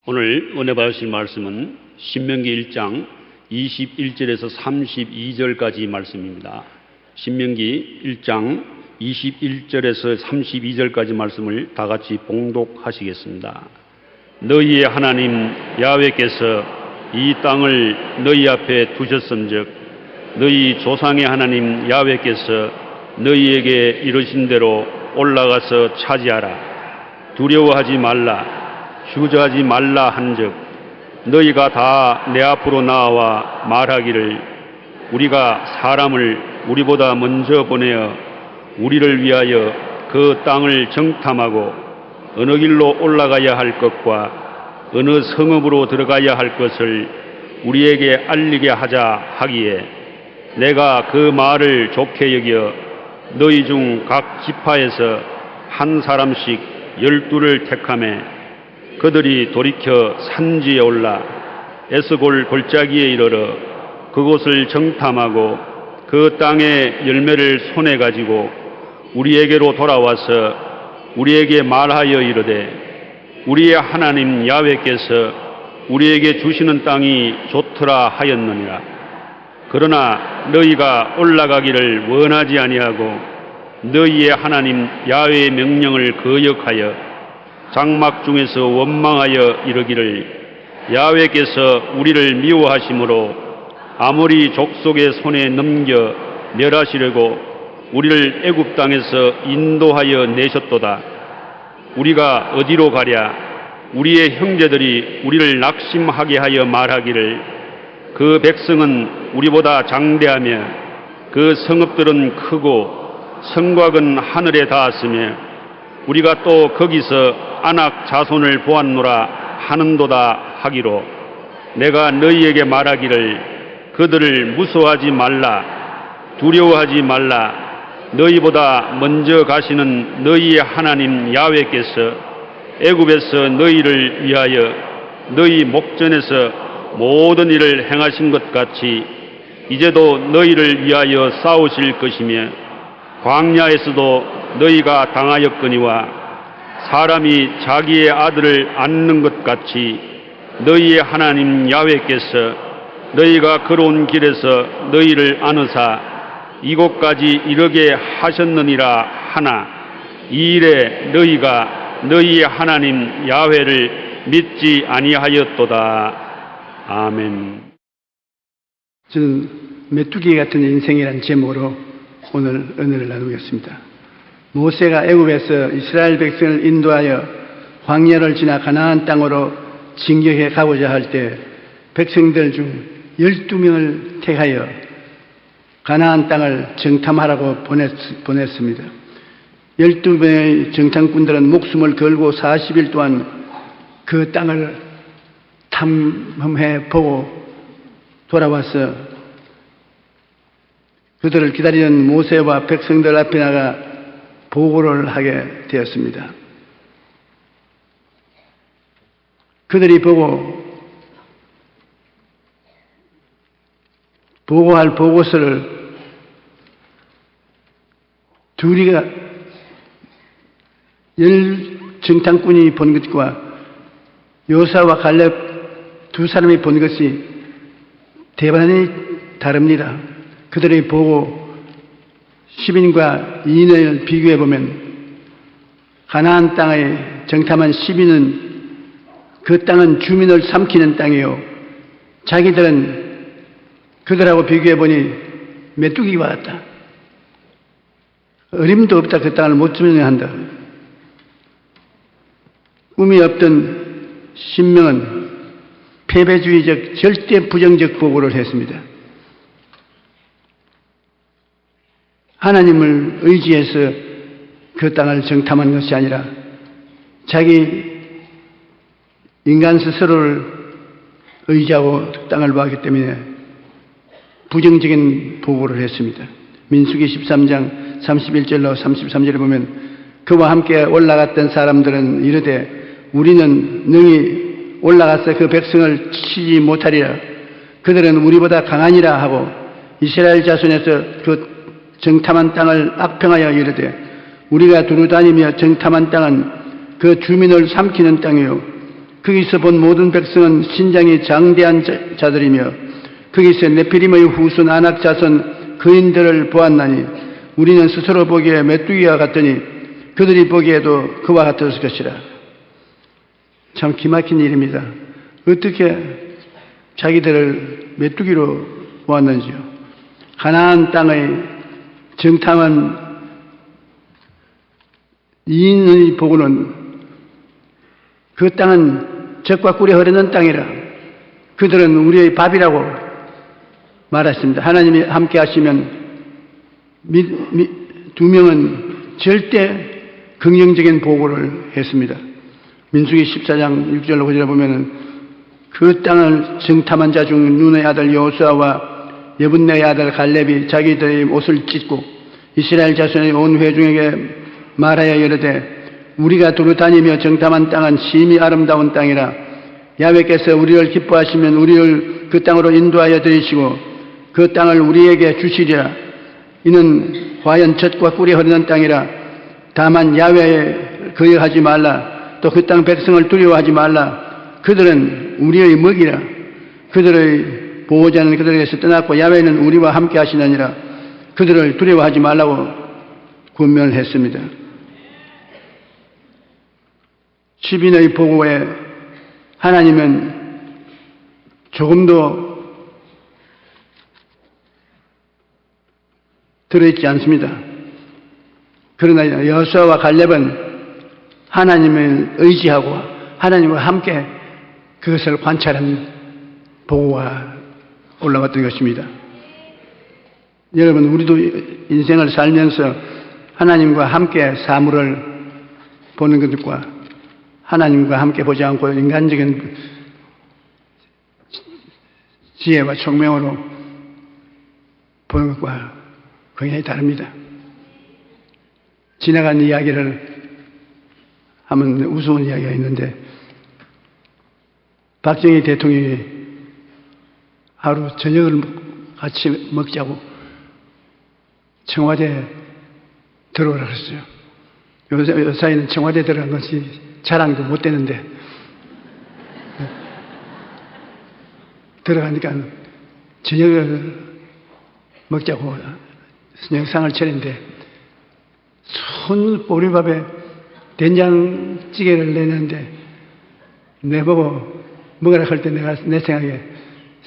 오늘 은혜 받으실 말씀은 신명기 1장 21절에서 32절까지 말씀입니다. 신명기 1장 21절에서 32절까지 말씀을 다 같이 봉독하시겠습니다. 너희의 하나님 야훼께서 이 땅을 너희 앞에 두셨음즉 너희 조상의 하나님 야훼께서 너희에게 이르신 대로 올라가서 차지하라. 두려워하지 말라. 주저하지 말라 한즉 너희가 다 내 앞으로 나와 말하기를 우리가 사람을 우리보다 먼저 보내어 우리를 위하여 그 땅을 정탐하고 어느 길로 올라가야 할 것과 어느 성읍으로 들어가야 할 것을 우리에게 알리게 하자 하기에 내가 그 말을 좋게 여겨 너희 중 각 지파에서 한 사람씩 12를 택하매 그들이 돌이켜 산지에 올라 에스골 골짜기에 이르러 그곳을 정탐하고 그 땅의 열매를 손에 가지고 우리에게로 돌아와서 우리에게 말하여 이르되 우리의 하나님 야훼께서 우리에게 주시는 땅이 좋더라 하였느니라. 그러나 너희가 올라가기를 원하지 아니하고 너희의 하나님 야훼의 명령을 거역하여 장막 중에서 원망하여 이르기를 야훼께서 우리를 미워하심으로 아모리 족속의 손에 넘겨 멸하시려고 우리를 애굽 땅에서 인도하여 내셨도다. 우리가 어디로 가랴? 우리의 형제들이 우리를 낙심하게 하여 말하기를 그 백성은 우리보다 장대하며 그 성읍들은 크고 성곽은 하늘에 닿았으며 우리가 또 거기서 아낙 자손을 보았노라 하는도다 하기로 내가 너희에게 말하기를 그들을 무서워하지 말라. 두려워하지 말라. 너희보다 먼저 가시는 너희의 하나님 야훼께서 애굽에서 너희를 위하여 너희 목전에서 모든 일을 행하신 것 같이 이제도 너희를 위하여 싸우실 것이며 광야에서도 너희가 당하였거니와 사람이 자기의 아들을 안는 것 같이 너희의 하나님 야훼께서 너희가 걸어온 길에서 너희를 안으사 이곳까지 이르게 하셨느니라 하나 이 일에 너희가 너희의 하나님 야훼를 믿지 아니하였도다. 아멘. 저는 메뚜기 같은 인생이라는 제목으로 오늘 은혜를 나누겠습니다. 모세가 애굽에서 이스라엘 백성을 인도하여 광야를 지나 가나안 땅으로 진격해 가고자 할 때 백성들 중 12명을 택하여 가나안 땅을 정탐하라고 보냈습니다. 12명의 정탐꾼들은 목숨을 걸고 40일 동안 그 땅을 탐험해 보고 돌아와서 그들을 기다리는 모세와 백성들 앞에 나가 보고를 하게 되었습니다. 그들이 보고할 보고서를 둘이가 정탐꾼이 본 것과 요사와 갈렙 두 사람이 본 것이 대단히 다릅니다. 그들의 보고 10인과 2인을 비교해 보면 가나안 땅에 정탐한 10인은 그 땅은 주민을 삼키는 땅이요 자기들은 그들하고 비교해 보니 메뚜기와 같다. 어림도 없다. 그 땅을 못 점령한다. 꿈이 없던 신명은 패배주의적 절대 부정적 보고를 했습니다. 하나님을 의지해서 그 땅을 정탐한 것이 아니라 자기 인간 스스로를 의지하고 땅을 보았기 때문에 부정적인 보고를 했습니다. 민수기 13장 31절로 33절에 보면 그와 함께 올라갔던 사람들은 이르되 우리는 능히 올라가서 그 백성을 치지 못하리라. 그들은 우리보다 강하니라 하고 이스라엘 자손에서 그 정탐한 땅을 악평하여 이르되 우리가 두루다니며 정탐한 땅은 그 주민을 삼키는 땅이요 거기서 본 모든 백성은 신장이 장대한 자들이며 거기서 네피림의 후손 아낙 자손 거인들을 보았나니 우리는 스스로 보기에 메뚜기와 같더니 그들이 보기에도 그와 같았을 것이라. 참 기막힌 일입니다. 어떻게 자기들을 메뚜기로 보았는지요. 가나안 땅의 정탐한 이인의 보고는 그 땅은 젖과 꿀이 흐르는 땅이라 그들은 우리의 밥이라고 말했습니다. 하나님이 함께 하시면 두 명은 절대 긍정적인 보고를 했습니다. 민수기 14장 6절로 9절에 보면은 그 땅을 정탐한 자 중 눈의 아들 여호수아와 여분네의 아들 갈렙이 자기들의 옷을 찢고 이스라엘 자손의 온 회중에게 말하여 이르되 우리가 두루 다니며 정탐한 땅은 심히 아름다운 땅이라 야훼께서 우리를 기뻐하시면 우리를 그 땅으로 인도하여 들이시고 그 땅을 우리에게 주시리라. 이는 과연 젖과 꿀이 흐르는 땅이라. 다만 야훼에 거역하지 말라. 또 그 땅 백성을 두려워하지 말라. 그들은 우리의 먹이라. 그들의 보호자는 그들에게서 떠났고 야훼는 우리와 함께 하시느니라. 그들을 두려워하지 말라고 권면을 했습니다. 10인의 보고에 하나님은 조금도 들어있지 않습니다. 그러나 여호수아와 갈렙은 하나님을 의지하고 하나님과 함께 그것을 관찰한 보고가 올라갔던 것입니다. 여러분, 우리도 인생을 살면서 하나님과 함께 사물을 보는 것과 하나님과 함께 보지 않고 인간적인 지혜와 총명으로 보는 것과 굉장히 다릅니다. 지나간 이야기를 하면 우스운 이야기가 있는데 박정희 대통령이 하루 저녁을 같이 먹자고 청와대에 들어오라 그랬어요. 요사이는 청와대에 들어간 것이 자랑도 못 되는데 들어가니까 저녁을 먹자고 저녁상을 차렸는데 손 보리밥에 된장찌개를 내는데 내보고 먹으라 할 때 내가 내 생각에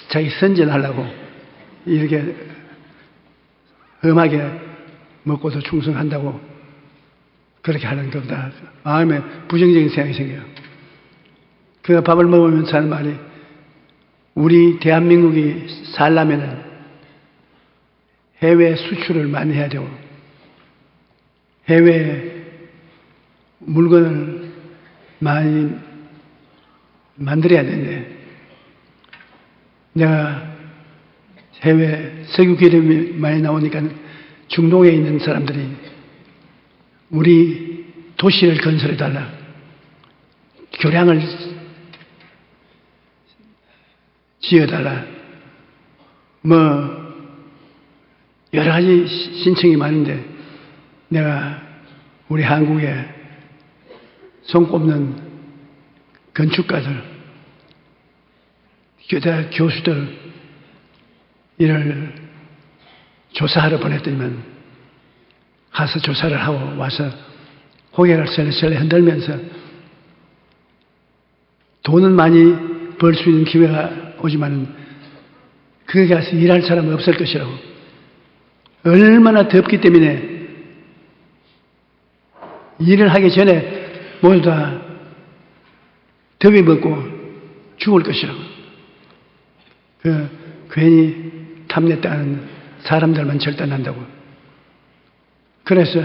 자기 선전하려고 이렇게 험하게 먹고도 충성한다고 그렇게 하는 것보다 마음에 부정적인 생각이 생겨요. 그 밥을 먹으면서 하는 말이 우리 대한민국이 살려면 해외 수출을 많이 해야 되고 해외에 물건을 많이 만들어야 되는데 내가 해외 석유 기름이 많이 나오니까 중동에 있는 사람들이 우리 도시를 건설해달라. 교량을 지어달라. 여러 가지 신청이 많은데 내가 우리 한국에 손꼽는 건축가들, 교대 교수들 이를 조사하러 보냈더니만 가서 조사를 하고 와서 고개를 설레설레 흔들면서 돈은 많이 벌 수 있는 기회가 오지만 거기 가서 일할 사람은 없을 것이라고. 얼마나 덥기 때문에 일을 하기 전에 모두 다 더위 먹고 죽을 것이라고. 괜히 탐냈다는 사람들만 절단한다고. 그래서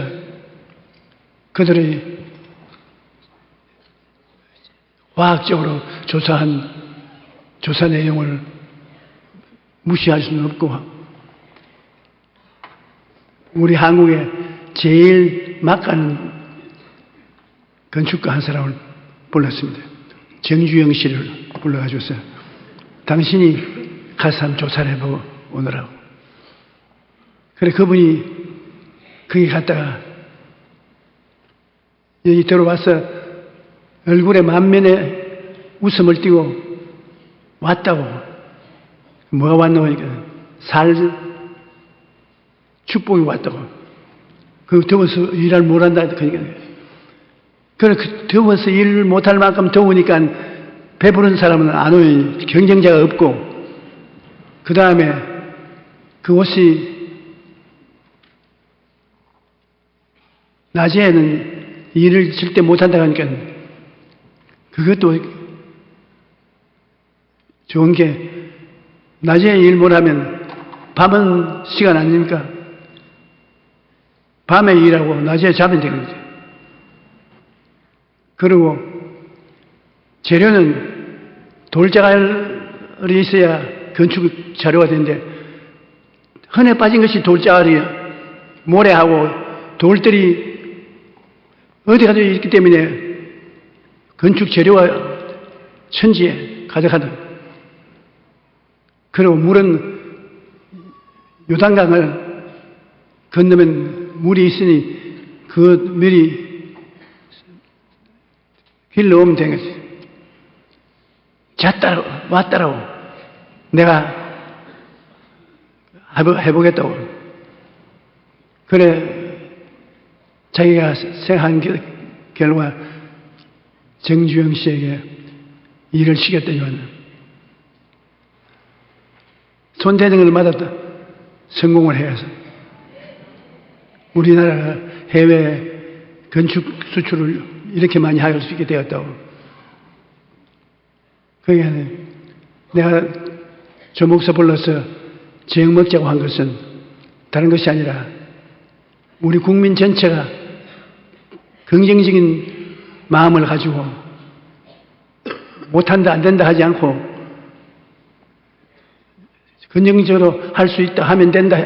그들이 과학적으로 조사한 조사 내용을 무시할 수는 없고 우리 한국에 제일 막 가는 건축가 한 사람을 불렀습니다. 정주영 씨를 불러가지고서 당신이 가서 한번 조사를 해보고 오느라고. 그래 그분이 거기 갔다가 여기 들어와서 얼굴에 만면에 웃음을 띠고 왔다고. 뭐가 왔노 하니까 축복이 왔다고. 그 더워서 일을 못한다 그러니까. 그래 더워서 일을 못할 만큼 더우니까 배부른 사람은 안 오니 경쟁자가 없고, 그 다음에 그 옷이 낮에는 일을 절대 못한다 하니까 그것도 좋은 게, 낮에 일 못하면 밤은 시간 아닙니까? 밤에 일하고 낮에 자면 되는 거죠. 그리고 재료는 돌자갈이 있어야 건축 자료가 되는데, 흔해 빠진 것이 돌자갈이야. 모래하고 돌들이 어디 가도 있기 때문에 건축 재료가 천지에 가득하다. 그리고 물은 요단강을 건너면 물이 있으니 그 물이 길러 오면 되는 거지. 왔다라고. 내가 해보겠다고. 그래, 자기가 생각한 결과 정주영 씨에게 일을 시켰더니만 손대등을 받았다. 성공을 해서 우리나라가 해외 건축 수출을 이렇게 많이 할 수 있게 되었다고. 그러니까 내가 조 목사 불러서 저녁 먹자고 한 것은 다른 것이 아니라 우리 국민 전체가 긍정적인 마음을 가지고 못한다 안 된다 하지 않고 긍정적으로 할 수 있다 하면 된다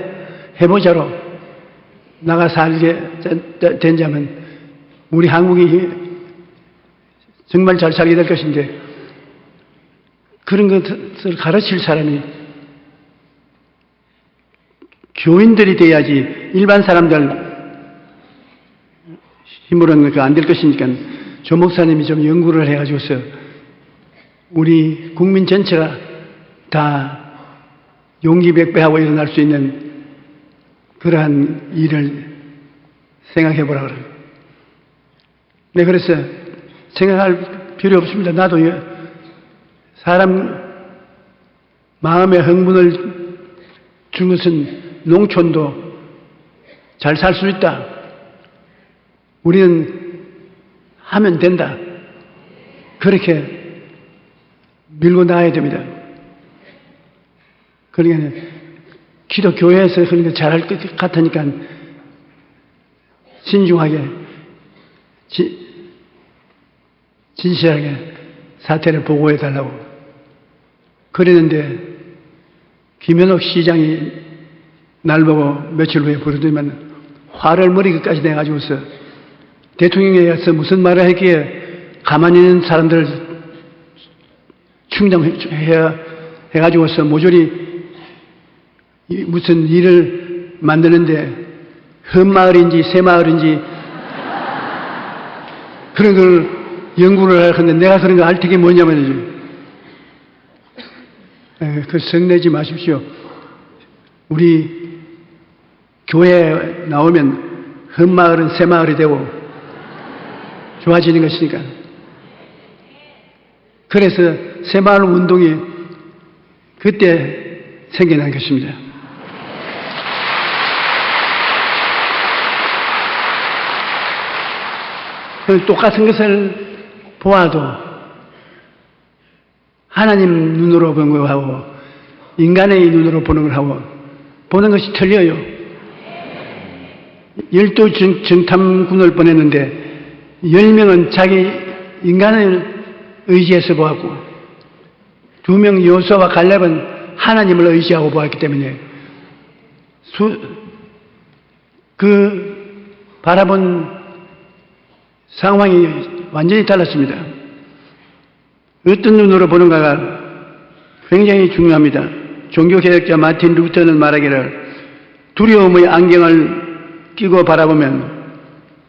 해보자로 나가 살게 된다면 우리 한국이 정말 잘 살게 될 것인데, 그런 것을 가르칠 사람이 교인들이 돼야지 일반 사람들 힘으로는 안 될 것이니까 조 목사님이 좀 연구를 해가지고서 우리 국민 전체가 다 용기백배하고 일어날 수 있는 그러한 일을 생각해 보라 그래요. 네, 그래서 생각할 필요 없습니다. 나도 사람 마음의 흥분을 준 것은 농촌도 잘 살 수 있다. 우리는 하면 된다. 그렇게 밀고 나가야 됩니다. 그러니까 기독교회에서 그러니까 잘할 것 같으니까 신중하게 진실하게 사태를 보고해 달라고 그랬는데, 김현옥 시장이 날 보고 며칠 후에 부르더니만 화를 머리끝까지 내가지고서 대통령에 가서 무슨 말을 했기에 가만히 있는 사람들을 충당해야 해가지고서 모조리 무슨 일을 만드는데 흠마을인지 새마을인지 그런 걸 연구를 할 건데, 내가 그런 거 알 테게 뭐냐면요. 그 성내지 마십시오. 우리 교회에 나오면 흠마을은 새마을이 되고 좋아지는 것이니까. 그래서 새마을 운동이 그때 생겨난 것입니다. 똑같은 것을 보아도 하나님 눈으로 보는 거하고 인간의 눈으로 보는 걸하고 보는 것이 틀려요. 12 정탐군을 보냈는데 10명은 자기 인간의 의지에서 보았고 2명 여호수아와 갈렙은 하나님을 의지하고 보았기 때문에 그 바라본 상황이 완전히 달랐습니다. 어떤 눈으로 보는가가 굉장히 중요합니다. 종교개혁자 마틴 루터는 말하기를 두려움의 안경을 끼고 바라보면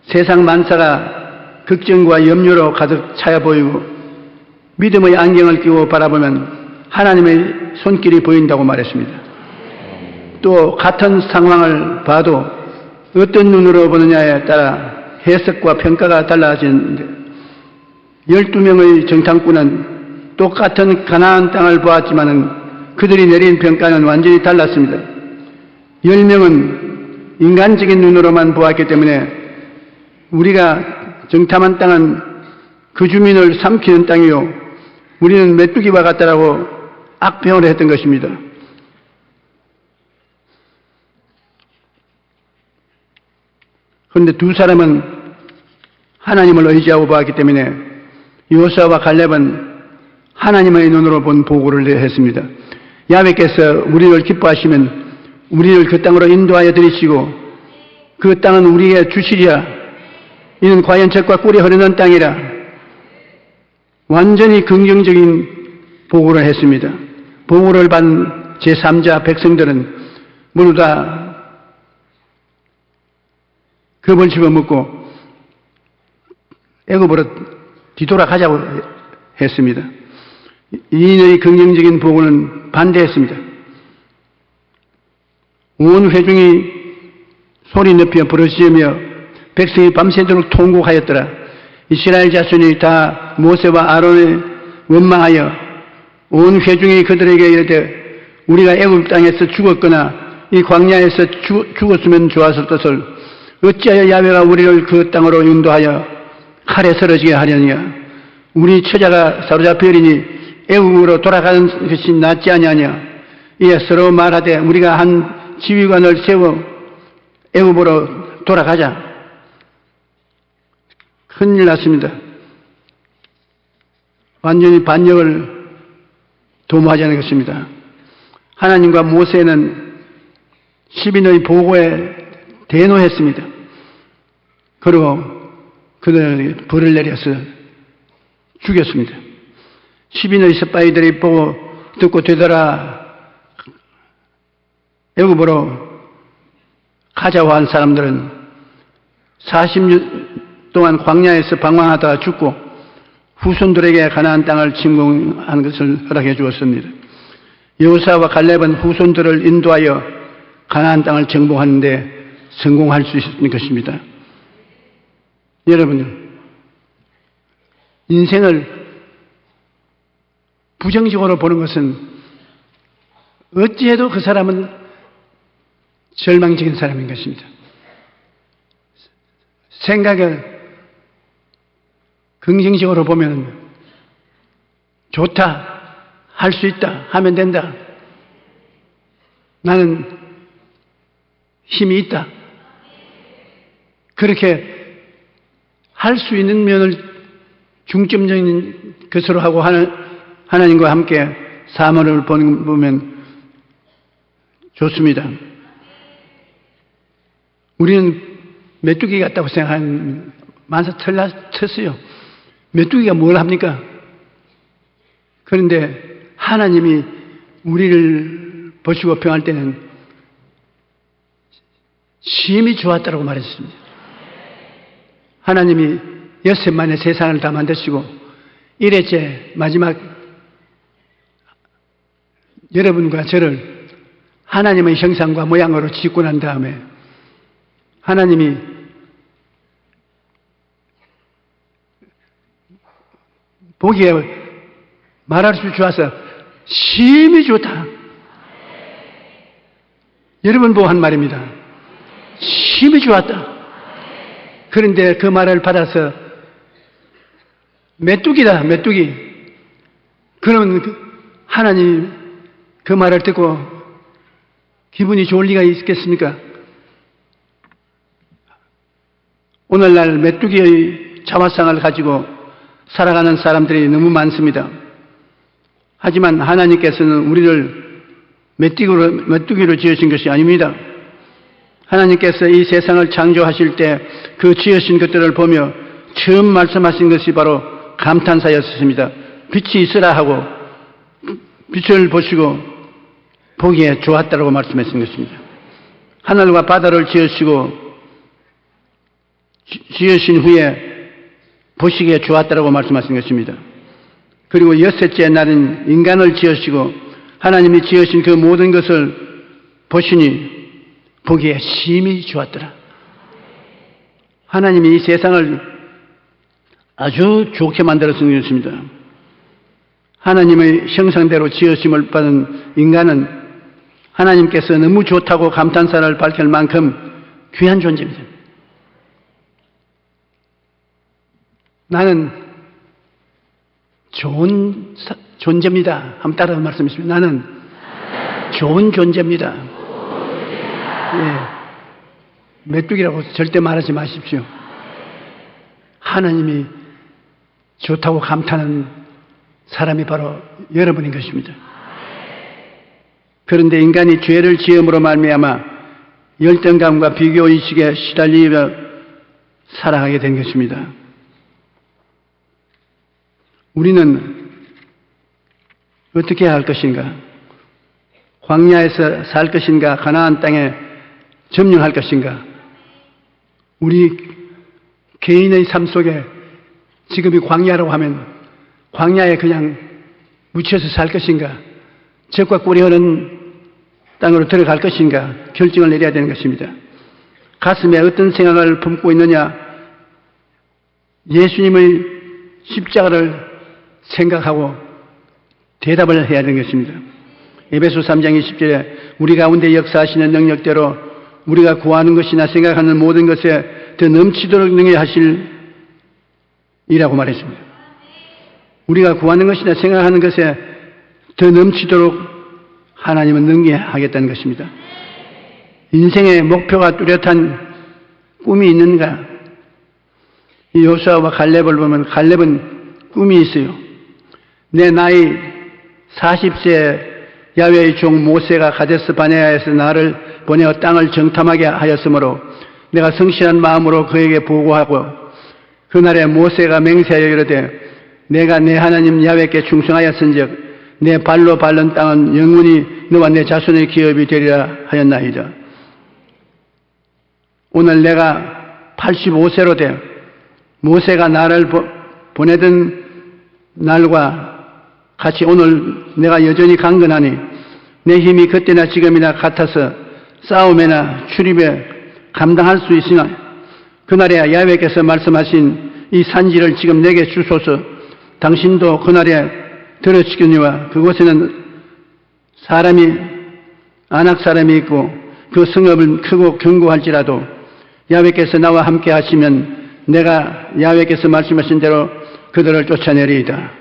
세상 만사가 걱정과 염려로 가득 차여 보이고 믿음의 안경을 끼고 바라보면 하나님의 손길이 보인다고 말했습니다. 또 같은 상황을 봐도 어떤 눈으로 보느냐에 따라 해석과 평가가 달라지는데 12명의 정탐꾼은 똑같은 가나안 땅을 보았지만 그들이 내린 평가는 완전히 달랐습니다. 10명은 인간적인 눈으로만 보았기 때문에 우리가 정탐한 땅은 그 주민을 삼키는 땅이요 우리는 메뚜기와 같다라고 악평을 했던 것입니다. 그런데 두 사람은 하나님을 의지하고 보았기 때문에 여호수아와 갈렙은 하나님의 눈으로 본 보고를 했습니다. 야훼께서 우리를 기뻐하시면 우리를 그 땅으로 인도하여 들이시고 그 땅은 우리에게 주시리라. 이는 과연 젖과 꿀이 흐르는 땅이라. 완전히 긍정적인 보고를 했습니다. 보고를 받은 제3자 백성들은 모두 다 겁을 집어먹고 애굽으로 뒤돌아가자고 했습니다. 이인의 긍정적인 보고는 반대했습니다. 온 회중이 소리 높여 부르짖으며 백성이 밤새도록 통곡하였더라. 이스라엘 자손이 다 모세와 아론을 원망하여 온 회중이 그들에게 이르되 우리가 애굽 땅에서 죽었거나 이 광야에서 죽었으면 좋았을 것을 어찌하여 야훼가 우리를 그 땅으로 인도하여 칼에 쓰러지게 하려느냐. 우리 처자가 사로잡혀리니 애굽으로 돌아가는 것이 낫지 아니하냐. 이에 서로 말하되 우리가 한 지휘관을 세워 애굽으로 돌아가자. 큰일 났습니다. 완전히 반역을 도모하자는 것입니다. 하나님과 모세는 시민의 보고에 대노했습니다. 그리고 그들에게 불을 내려서 죽였습니다. 시민의 스파이들이 보고 듣고 되돌아 애굽으로 가자고 한 사람들은 40년 동안 광야에서 방황하다가 죽고 후손들에게 가나안 땅을 침공한 것을 허락해 주었습니다. 여호수아와 갈렙은 후손들을 인도하여 가나안 땅을 정복하는 데 성공할 수 있는 것입니다. 여러분, 인생을 부정적으로 보는 것은 어찌해도 그 사람은 절망적인 사람인 것입니다. 생각을 긍정적으로 보면 좋다, 할 수 있다, 하면 된다. 나는 힘이 있다. 그렇게 할 수 있는 면을 중점적인 것으로 하고 하나님과 함께 사물을 보면 좋습니다. 우리는 메뚜기 같다고 생각하는 만사 쳤어요. 메뚜기가 뭘 합니까? 그런데 하나님이 우리를 보시고 평할 때는 심히 좋았다고 말했습니다. 하나님이 6세 만에 세상을 다 만드시고 1회째 마지막 여러분과 저를 하나님의 형상과 모양으로 짓고 난 다음에 하나님이 보기에 말할 수 좋아서 심히 좋다. 여러분 보고 한 말입니다. 심히 좋았다. 그런데 그 말을 받아서 메뚜기다, 메뚜기. 그러면 하나님 그 말을 듣고 기분이 좋을 리가 있겠습니까? 오늘날 메뚜기의 자화상을 가지고 살아가는 사람들이 너무 많습니다. 하지만 하나님께서는 우리를 메뚜기로 지으신 것이 아닙니다. 하나님께서 이 세상을 창조하실 때 그 지으신 것들을 보며 처음 말씀하신 것이 바로 감탄사였습니다. 빛이 있으라 하고 빛을 보시고 보기에 좋았다고 말씀하신 것입니다. 하늘과 바다를 지으시고 지으신 후에 보시기에 좋았다고 말씀하신 것입니다. 그리고 여섯째 날은 인간을 지으시고 하나님이 지으신 그 모든 것을 보시니 보기에 심히 좋았더라. 하나님이 이 세상을 아주 좋게 만들었으는 것입니다. 하나님의 형상대로 지으심을 받은 인간은 하나님께서 너무 좋다고 감탄사를 밝힐 만큼 귀한 존재입니다. 나는 좋은 존재입니다. 한번 따라 말씀하십시오. 나는 좋은 존재입니다. 예. 메뚜기라고 절대 말하지 마십시오. 하나님이 좋다고 감탄하는 사람이 바로 여러분인 것입니다. 그런데 인간이 죄를 지음으로 말미암아 열등감과 비교의식에 시달리며 살아가게 된 것입니다. 우리는 어떻게 할 것인가? 광야에서 살 것인가? 가나안 땅에 점령할 것인가? 우리 개인의 삶 속에 지금이 광야라고 하면 광야에 그냥 묻혀서 살 것인가? 젖과 꿀이 흐르는 땅으로 들어갈 것인가? 결정을 내려야 되는 것입니다. 가슴에 어떤 생각을 품고 있느냐? 예수님의 십자가를 생각하고 대답을 해야 되는 것입니다. 에베소 3장 20절에 우리 가운데 역사하시는 능력대로 우리가 구하는 것이나 생각하는 모든 것에 더 넘치도록 능히하실 이라고 말했습니다. 우리가 구하는 것이나 생각하는 것에 더 넘치도록 하나님은 능히하겠다는 것입니다. 인생의 목표가 뚜렷한 꿈이 있는가? 이 요수아와 갈렙을 보면 갈렙은 꿈이 있어요. 내 나이 40세 야훼의 종 모세가 가데스 바네아에서 나를 보내어 땅을 정탐하게 하였으므로 내가 성실한 마음으로 그에게 보고하고 그날에 모세가 맹세하여 이르되 내가 내 하나님 야훼께 충성하였은즉 내 발로 밟는 땅은 영원히 너와 내 자손의 기업이 되리라 하였나이다. 오늘 내가 85세로 돼 모세가 나를 보내던 날과 같이 오늘 내가 여전히 강건하니 내 힘이 그때나 지금이나 같아서 싸움에나 출입에 감당할 수 있으나 그날에 야훼께서 말씀하신 이 산지를 지금 내게 주소서. 당신도 그날에 들으시거니와 그곳에는 안악 사람이 있고 그 성읍은 크고 견고할지라도 야훼께서 나와 함께 하시면 내가 야훼께서 말씀하신 대로 그들을 쫓아내리이다.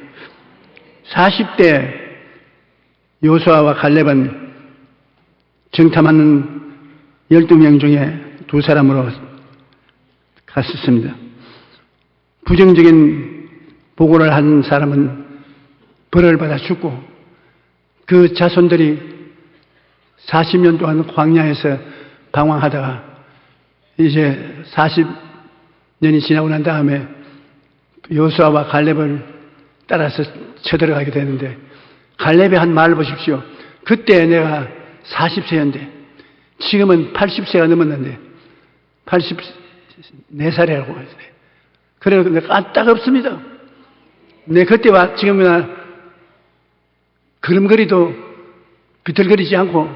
40대 요수아와 갈렙은 정탐하는 12명 중에 2사람으로 갔었습니다. 부정적인 보고를 한 사람은 벌을 받아 죽고 그 자손들이 40년 동안 광야에서 방황하다가 이제 40년이 지나고 난 다음에 요수아와 갈렙을 따라서 쳐들어가게 되는데 갈렙이 한 말을 보십시오. 그때 내가 40세였는데 지금은 80세가 넘었는데 84살이라고 했어요. 그래 까딱없습니다. 내 그때와 지금이나 걸음걸이도 비틀거리지 않고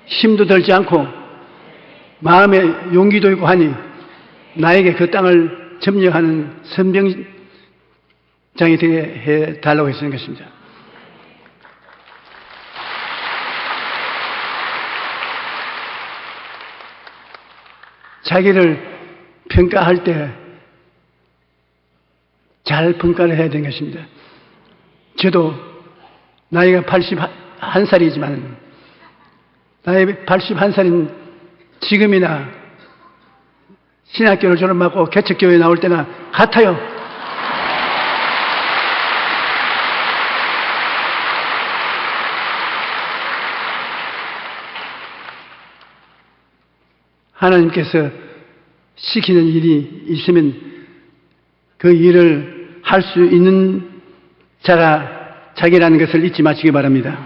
힘도 들지 않고 마음에 용기도 있고 하니 나에게 그 땅을 점령하는 선병장이 되게 해달라고 했는 것입니다. 자기를 평가할 때 잘 평가를 해야 되는 것입니다. 저도 나이가 81살이지만 나이 81살인 지금이나 신학교를 졸업하고 개척교회에 나올 때나 같아요. 하나님께서 시키는 일이 있으면 그 일을 할 수 있는 자가 자기라는 것을 잊지 마시기 바랍니다.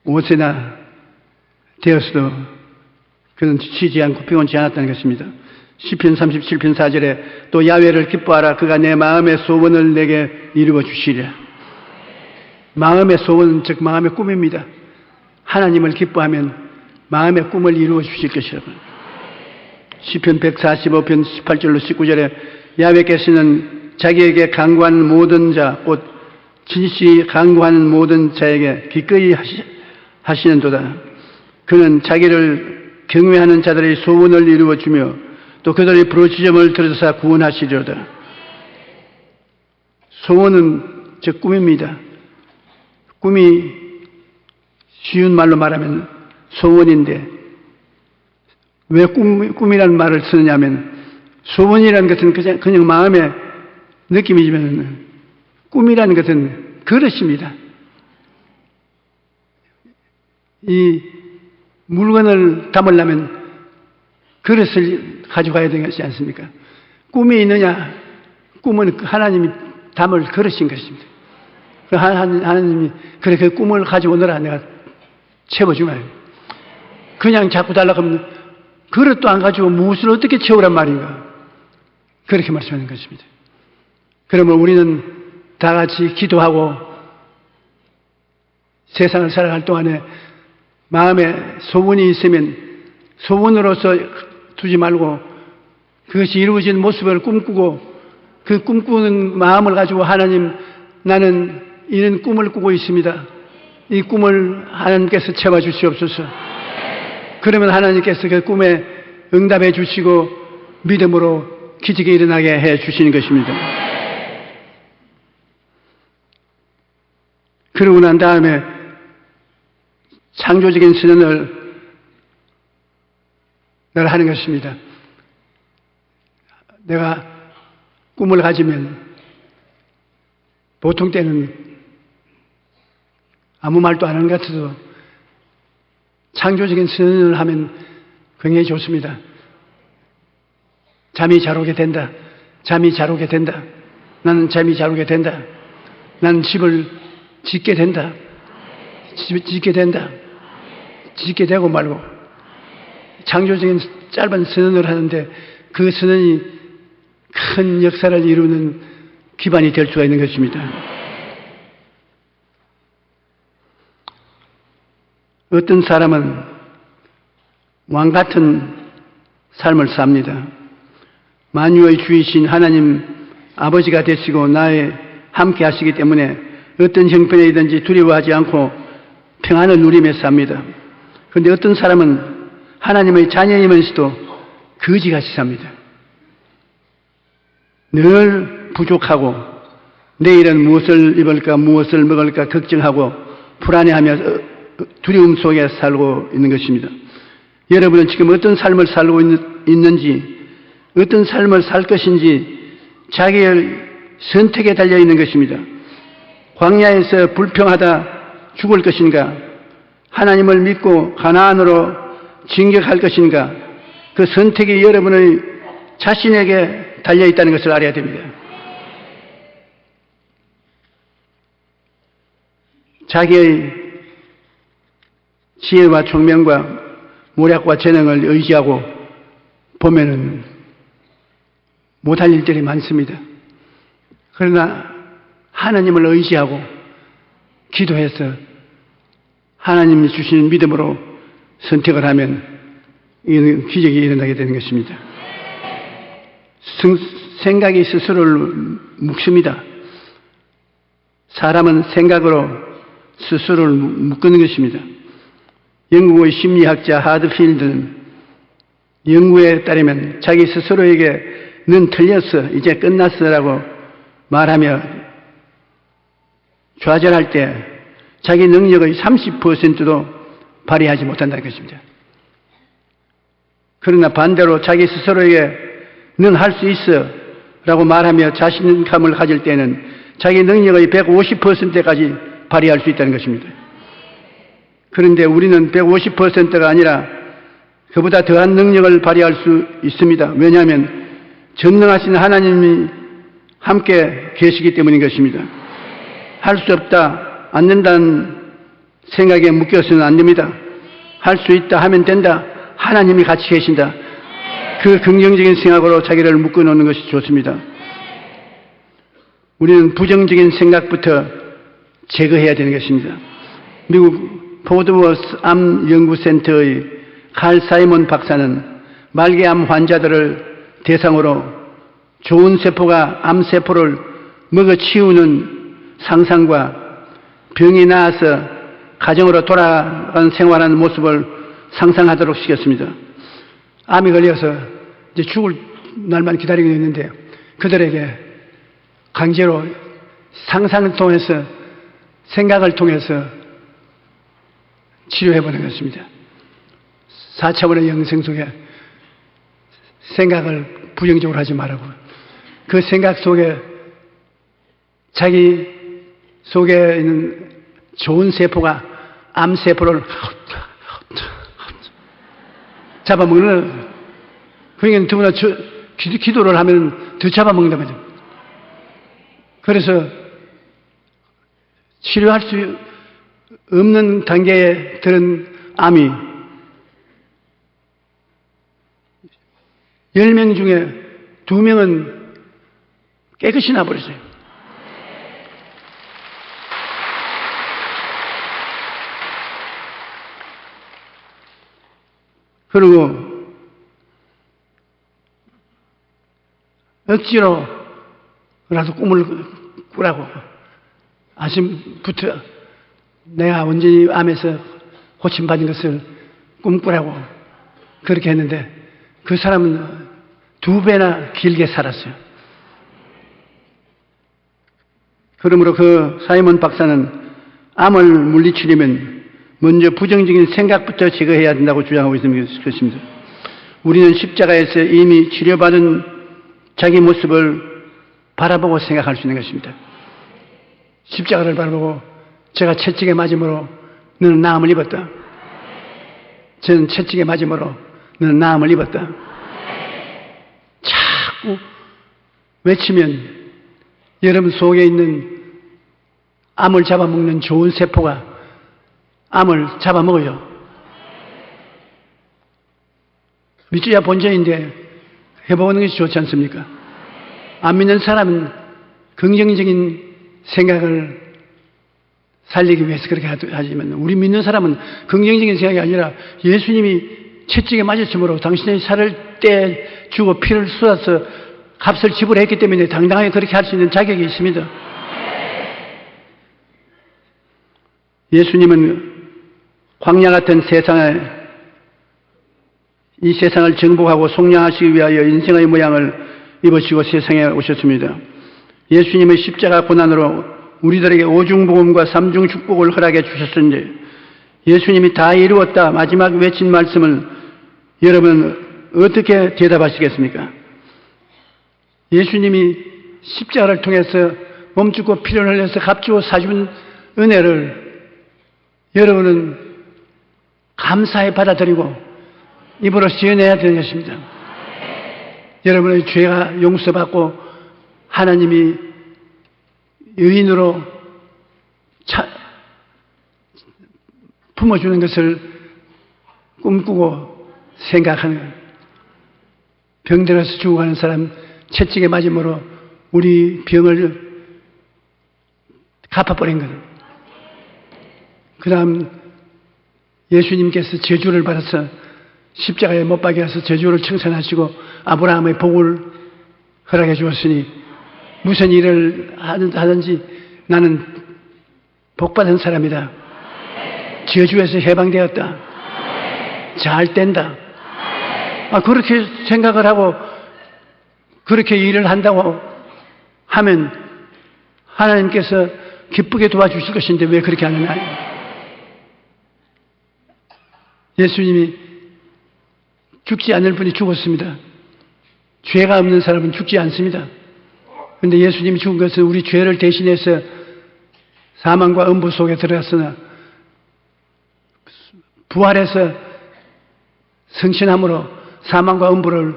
(85세나) 되었어도 그는 쉬지 않고 피곤치 않았다는 것입니다. 시편 37편 4절에 또 야훼를 기뻐하라. 그가 내 마음의 소원을 내게 이루어 주시리라. 마음의 소원, 즉 마음의 꿈입니다. 하나님을 기뻐하면 마음의 꿈을 이루어 주실 것이라고. 시편 145편 18절로 19절에 야훼께서는 자기에게 강구하는 모든 자, 곧 진실이 강구하는 모든 자에게 기꺼이 하시는도다. 그는 자기를 경외하는 자들의 소원을 이루어 주며 또 그들의 부르짖음을 들으사 구원하시리로다. 소원은 즉 꿈입니다. 꿈이 쉬운 말로 말하면 소원인데 왜 꿈이라는 말을 쓰느냐면 소원이라는 것은 그냥 마음의 느낌이지만 꿈이라는 것은 그릇입니다. 이 물건을 담으려면 그릇을 가져가야 되지 않습니까? 꿈이 있느냐? 꿈은 하나님이 담을 그릇인 것입니다. 하나님이 그래 그 꿈을 가지고 오너라 내가 채워주면 그냥 자꾸 달라고 하면 그릇도 안 가지고 무엇을 어떻게 채우란 말인가? 그렇게 말씀하는 것입니다. 그러면 우리는 다 같이 기도하고 세상을 살아갈 동안에 마음에 소원이 있으면 소원으로서 두지 말고 그것이 이루어진 모습을 꿈꾸고 그 꿈꾸는 마음을 가지고 하나님 나는 이런 꿈을 꾸고 있습니다. 이 꿈을 하나님께서 채워주시옵소서. 그러면 하나님께서 그 꿈에 응답해 주시고 믿음으로 기적이 일어나게 해 주시는 것입니다. 그러고 난 다음에 창조적인 선언을 하는 것입니다. 내가 꿈을 가지면 보통 때는 아무 말도 안 하는 것 같아도 창조적인 선언을 하면 굉장히 좋습니다. 잠이 잘 오게 된다. 잠이 잘 오게 된다. 나는 잠이 잘 오게 된다. 나는 집을 짓게 된다. 짓게 된다. 짓게 되고 말고 창조적인 짧은 선언을 하는데 그 선언이 큰 역사를 이루는 기반이 될 수가 있는 것입니다. 어떤 사람은 왕 같은 삶을 삽니다. 만유의 주이신 하나님 아버지가 되시고 나에 함께 하시기 때문에 어떤 형편이든지 두려워하지 않고 평안을 누리며 삽니다. 그런데 어떤 사람은 하나님의 자녀이면서도 거지같이 삽니다. 늘 부족하고 내일은 무엇을 입을까 무엇을 먹을까 걱정하고 불안해하며 두려움 속에 살고 있는 것입니다. 여러분은 지금 어떤 삶을 살고 있는지 어떤 삶을 살 것인지 자기의 선택에 달려있는 것입니다. 광야에서 불평하다 죽을 것인가 하나님을 믿고 가나안으로 진격할 것인가 그 선택이 여러분의 자신에게 달려있다는 것을 알아야 됩니다. 자기의 지혜와 총명과 모략과 재능을 의지하고 보면은 못할 일들이 많습니다. 그러나 하나님을 의지하고 기도해서 하나님이 주시는 믿음으로 선택을 하면 이는 기적이 일어나게 되는 것입니다. 생각이 스스로를 묶습니다. 사람은 생각으로 스스로를 묶는 것입니다. 영국의 심리학자 하드필드는 연구에 따르면 자기 스스로에게 넌 틀렸어, 이제 끝났어라고 말하며 좌절할 때 자기 능력의 30%도 발휘하지 못한다는 것입니다. 그러나 반대로 자기 스스로에게 넌 할 수 있어 라고 말하며 자신감을 가질 때는 자기 능력의 150%까지 발휘할 수 있다는 것입니다. 그런데 우리는 150%가 아니라 그보다 더한 능력을 발휘할 수 있습니다. 왜냐하면 전능하신 하나님이 함께 계시기 때문인 것입니다. 할 수 없다, 안 된다는 생각에 묶여서는 안 됩니다. 할 수 있다 하면 된다. 하나님이 같이 계신다. 그 긍정적인 생각으로 자기를 묶어놓는 것이 좋습니다. 우리는 부정적인 생각부터 제거해야 되는 것입니다. 미국 포드워스 암 연구센터의 칼 사이먼 박사는 말기암 환자들을 대상으로 좋은 세포가 암세포를 먹어치우는 상상과 병이 나아서 가정으로 돌아간 생활하는 모습을 상상하도록 시켰습니다. 암이 걸려서 이제 죽을 날만 기다리고 있는데 그들에게 강제로 상상을 통해서 생각을 통해서 치료해보는 것입니다. 4차원의 영생 속에 생각을 부정적으로 하지 말라고. 그 생각 속에 자기 속에 있는 좋은 세포가 암세포를 잡아먹는, 그러니까 더구나 기도를 하면 더 잡아먹는단 말이죠. 그래서 치료할 수 없는 단계에 들은 암이 10명 중에 2명은 깨끗이 나버렸어요. 그리고 억지로라도 꿈을 꾸라고 아침부터 내가 온전히 암에서 고침받은 것을 꿈꾸라고 그렇게 했는데 그 사람은 2배나 길게 살았어요. 그러므로 그 사이먼 박사는 암을 물리치려면 먼저 부정적인 생각부터 제거해야 된다고 주장하고 있는 것입니다. 우리는 십자가에서 이미 치료받은 자기 모습을 바라보고 생각할 수 있는 것입니다. 십자가를 바라보고 제가 채찍에 맞음으로 너는 나음을 입었다. 저는 채찍에 맞음으로 너는 나음을 입었다. 자꾸 외치면 여러분 속에 있는 암을 잡아먹는 좋은 세포가 암을 잡아먹어요. 믿어야 본전인데 해보는 것이 좋지 않습니까? 안 믿는 사람은 긍정적인 생각을 살리기 위해서 그렇게 하지만 우리 믿는 사람은 긍정적인 생각이 아니라 예수님이 채찍에 맞으심으로 당신의 살을 떼주고 피를 쏟아서 값을 지불했기 때문에 당당하게 그렇게 할 수 있는 자격이 있습니다. 예수님은 광야 같은 이 세상을 정복하고 속량하시기 위하여 인생의 모양을 입으시고 세상에 오셨습니다. 예수님의 십자가 고난으로 우리들에게 오중복음과 삼중축복을 허락해 주셨는데 예수님이 다 이루었다 마지막 외친 말씀을 여러분 어떻게 대답하시겠습니까? 예수님이 십자가를 통해서 몸죽고 피를 흘려서 값주고 사준 은혜를 여러분은 감사히 받아들이고 입으로 시연해야 되는 것입니다. 여러분의 죄가 용서받고 하나님이 의인으로 품어주는 것을 꿈꾸고 생각하는, 병들어서 죽어가는 사람 채찍에 맞음으로 우리 병을 갚아버린 것. 그 다음 예수님께서 저주를 받아서 십자가에 못 박여서 저주를 청산하시고 아브라함의 복을 허락해 주었으니 무슨 일을 하든지 나는 복받은 사람이다. 저주에서 해방되었다. 잘 된다. 그렇게 생각을 하고 그렇게 일을 한다고 하면 하나님께서 기쁘게 도와주실 것인데 왜 그렇게 하느냐. 예수님이 죽지 않을 분이 죽었습니다. 죄가 없는 사람은 죽지 않습니다. 그런데 예수님이 죽은 것은 우리 죄를 대신해서 사망과 음부 속에 들어갔으나 부활해서 성신함으로 사망과 음부를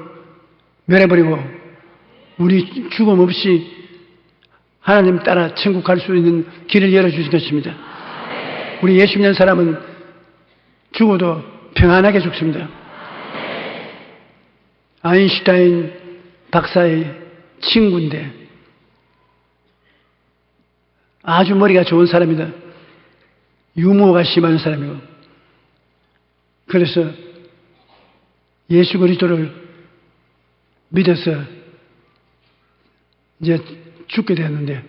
멸해버리고 우리 죽음 없이 하나님 따라 천국 갈 수 있는 길을 열어주신 것입니다. 우리 예수 믿는 사람은 죽어도 평안하게 죽습니다. 아인슈타인 박사의 친구인데 아주 머리가 좋은 사람이다. 유머가 심한 사람이고, 그래서 예수 그리스도를 믿어서 이제 죽게 되었는데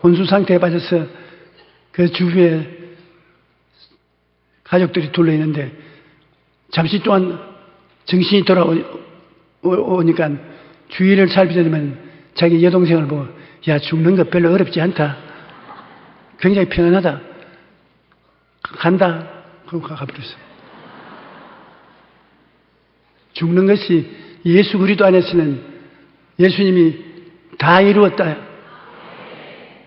혼수 상태에 빠져서 그 주위에 가족들이 둘러 있는데 잠시 동안 정신이 돌아오니까 주위를 살피더니만 자기 여동생을 보고, 야, 죽는 거 별로 어렵지 않다. 굉장히 편안하다. 간다. 그러고 가버렸어. 죽는 것이 예수 그리스도 안에서는 예수님이 다 이루었다.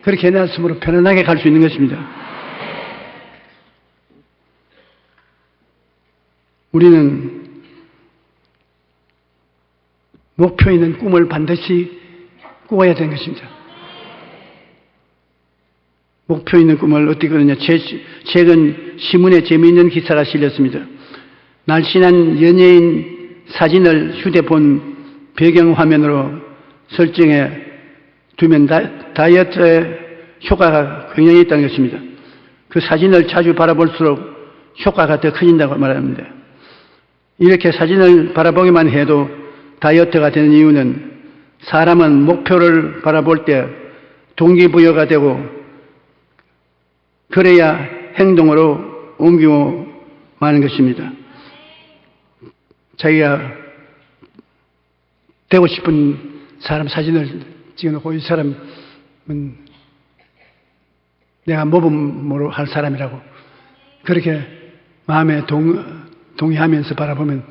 그렇게 해놨으므로 편안하게 갈 수 있는 것입니다. 우리는 목표 있는 꿈을 반드시 꾸어야 되는 것입니다. 목표 있는 꿈을 어떻게 그러냐. 최근 신문에 재미있는 기사가 실렸습니다. 날씬한 연예인 사진을 휴대폰 배경화면으로 설정해 두면 다이어트에 효과가 굉장히 있다는 것입니다. 그 사진을 자주 바라볼수록 효과가 더 커진다고 말합니다. 이렇게 사진을 바라보기만 해도 다이어트가 되는 이유는 사람은 목표를 바라볼 때 동기부여가 되고 그래야 행동으로 옮기고 마는 것입니다. 자기가 되고 싶은 사람 사진을 찍어놓고 이 사람은 내가 모범으로 할 사람이라고 그렇게 마음에 동의하면서 바라보면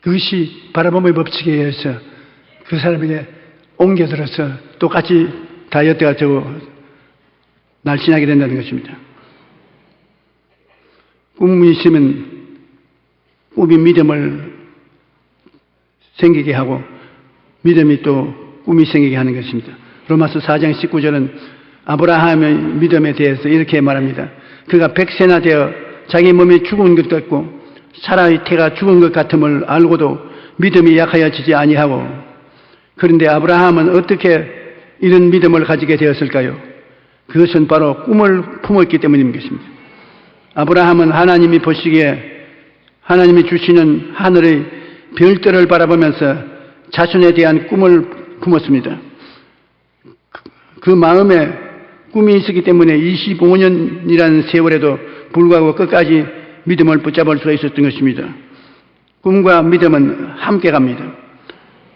그것이 바라봄의 법칙에 의해서 그 사람에게 옮겨들어서 똑같이 다이어트가 되고 날씬하게 된다는 것입니다. 꿈이 있으면 꿈이 믿음을 생기게 하고 믿음이 또 꿈이 생기게 하는 것입니다. 로마서 4장 19절은 아브라함의 믿음에 대해서 이렇게 말합니다. 그가 100세나 되어 자기 몸이 죽은 것 같고 사라의 태가 죽은 것 같음을 알고도 믿음이 약하여지지 아니하고, 그런데 아브라함은 어떻게 이런 믿음을 가지게 되었을까요? 그것은 바로 꿈을 품었기 때문입니다. 아브라함은 하나님이 보시기에 하나님이 주시는 하늘의 별들을 바라보면서 자손에 대한 꿈을 품었습니다. 그 마음에 꿈이 있었기 때문에 25년이라는 세월에도 불구하고 끝까지 믿음을 붙잡을 수가 있었던 것입니다. 꿈과 믿음은 함께 갑니다.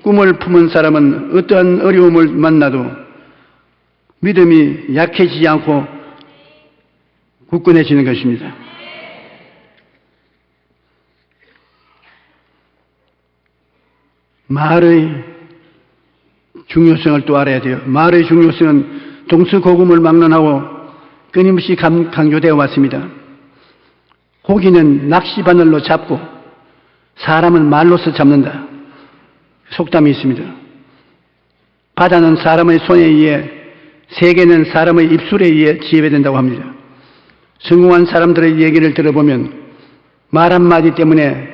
꿈을 품은 사람은 어떠한 어려움을 만나도 믿음이 약해지지 않고 굳건해지는 것입니다. 말의 중요성을 또 알아야 돼요. 말의 중요성은 동서고금을 막론하고 끊임없이 강조되어 왔습니다. 고기는 낚시바늘로 잡고 사람은 말로서 잡는다. 속담이 있습니다. 바다는 사람의 손에 의해, 세계는 사람의 입술에 의해 지배된다고 합니다. 성공한 사람들의 얘기를 들어보면 말 한마디 때문에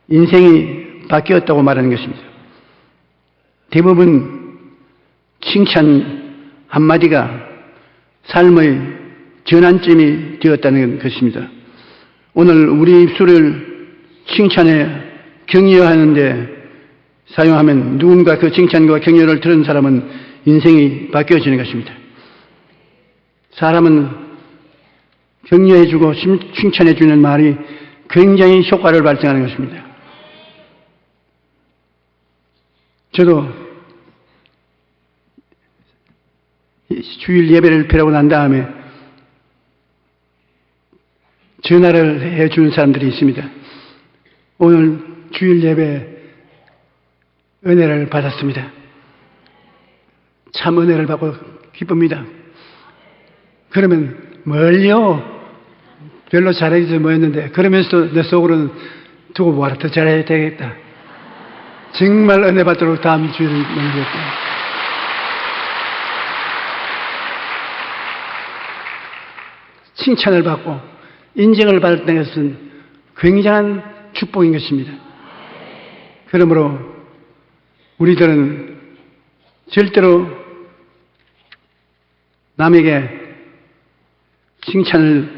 인생이 바뀌었다고 말하는 것입니다. 대부분 칭찬 한마디가 삶의 전환점이 되었다는 것입니다. 오늘 우리 입술을 칭찬에 격려하는데 사용하면 누군가 그 칭찬과 격려를 들은 사람은 인생이 바뀌어지는 것입니다. 사람은 격려해주고 칭찬해주는 말이 굉장히 효과를 발생하는 것입니다. 저도 주일 예배를 펴고 난 다음에 전화를 해주는 사람들이 있습니다. 오늘 주일 예배 은혜를 받았습니다. 참 은혜를 받고 기쁩니다. 그러면 멀리요 별로 잘하지 뭐였는데, 그러면서 내 속으로는 두고 보아라, 더 잘해야 되겠다. 정말 은혜 받도록 다음 주일을 넘기겠다. 칭찬을 받고 인정을 받았다는 것은 굉장한 축복인 것입니다. 그러므로 우리들은 절대로 남에게 칭찬을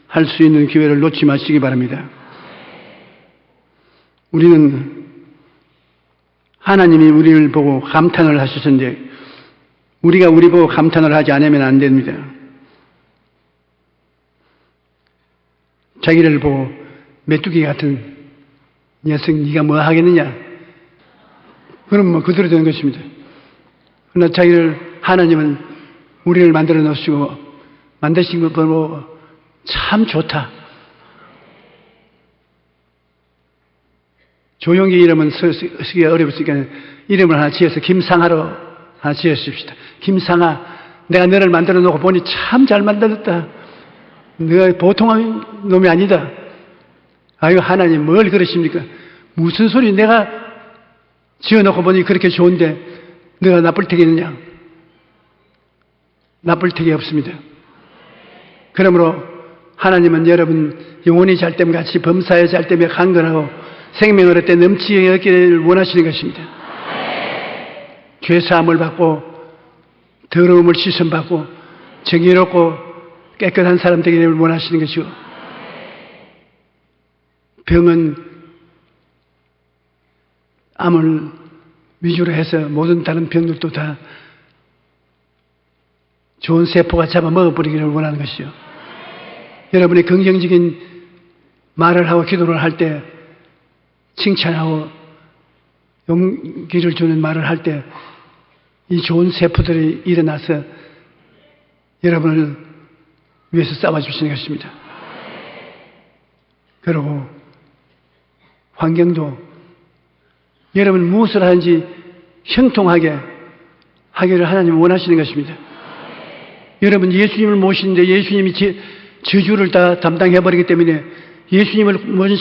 할 수 있는 기회를 놓지 마시기 바랍니다. 우리는 하나님이 우리를 보고 감탄을 하셨는데 우리가 우리 보고 감탄을 하지 않으면 안 됩니다. 자기를 보고 메뚜기 같은 녀석 네가 뭐 하겠느냐? 그럼 뭐 그대로 되는 것입니다. 그러나 하나님은 우리를 만들어 놓으시고 만드신 것 보고 참 좋다. 조용히 이름은 쓰기가 어려웠으니까 이름을 하나 지어서 김상하로 하나 지으십시다. 김상하, 내가 너를 만들어 놓고 보니 참 잘 만들었다. 너가 보통한 놈이 아니다. 아유, 하나님 뭘 그러십니까? 무슨 소리, 내가 지어놓고 보니 그렇게 좋은데 너가 나쁠 테겠느냐? 나쁠 테기 없습니다. 그러므로 하나님은 여러분 영혼이 잘됨 같이 범사에 잘됨에 강건하고 생명을 얻되 넘치게 얻기를 원하시는 것입니다. 죄사함을 받고 더러움을 씻음받고 정의롭고 깨끗한 사람 되기를 원하시는 것이고, 병은 암을 위주로 해서 모든 다른 병들도 다 좋은 세포가 잡아먹어버리기를 원하는 것이요. 여러분이 긍정적인 말을 하고 기도를 할 때, 칭찬하고 용기를 주는 말을 할 때 이 좋은 세포들이 일어나서 여러분을 위해서 싸워주시는 것입니다. 그리고 환경도 여러분 무엇을 하는지 형통하게 하기를 하나님은 원하시는 것입니다. 여러분 예수님을 모시는데 예수님이 저주를 다 담당해버리기 때문에 예수님을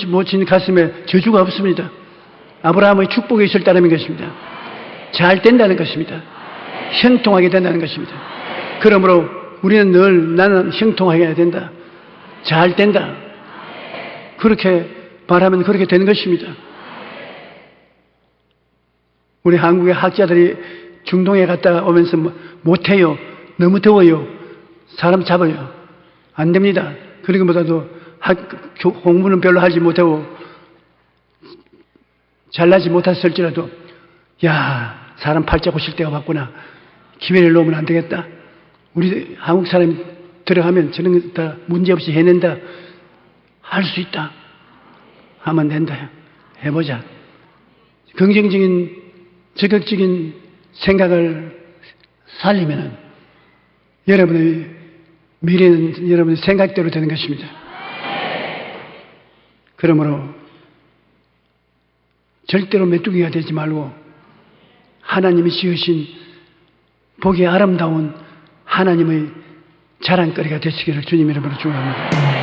모신 가슴에 저주가 없습니다. 아브라함의 축복이 있을 따름인 것입니다. 잘 된다는 것입니다. 형통하게 된다는 것입니다. 그러므로 우리는 늘 나는 형통하게 해야 된다. 잘 된다. 그렇게 말하면 그렇게 되는 것입니다. 우리 한국의 학자들이 중동에 갔다 오면서 못해요. 너무 더워요. 사람 잡아요. 안 됩니다. 그리고보다도 공부는 별로 하지 못하고 잘나지 못했을지라도 야, 사람 팔자 고칠 때가 왔구나. 기회를 놓으면 안 되겠다. 우리 한국 사람이 들어가면 저런 거 다 문제없이 해낸다. 할 수 있다. 하면 된다. 해보자. 긍정적인 적극적인 생각을 살리면 여러분의 미래는 여러분의 생각대로 되는 것입니다. 그러므로 절대로 메뚜기가 되지 말고 하나님이 지으신 보기 아름다운 하나님의 자랑거리가 되시기를 주님 이름으로 축원합니다.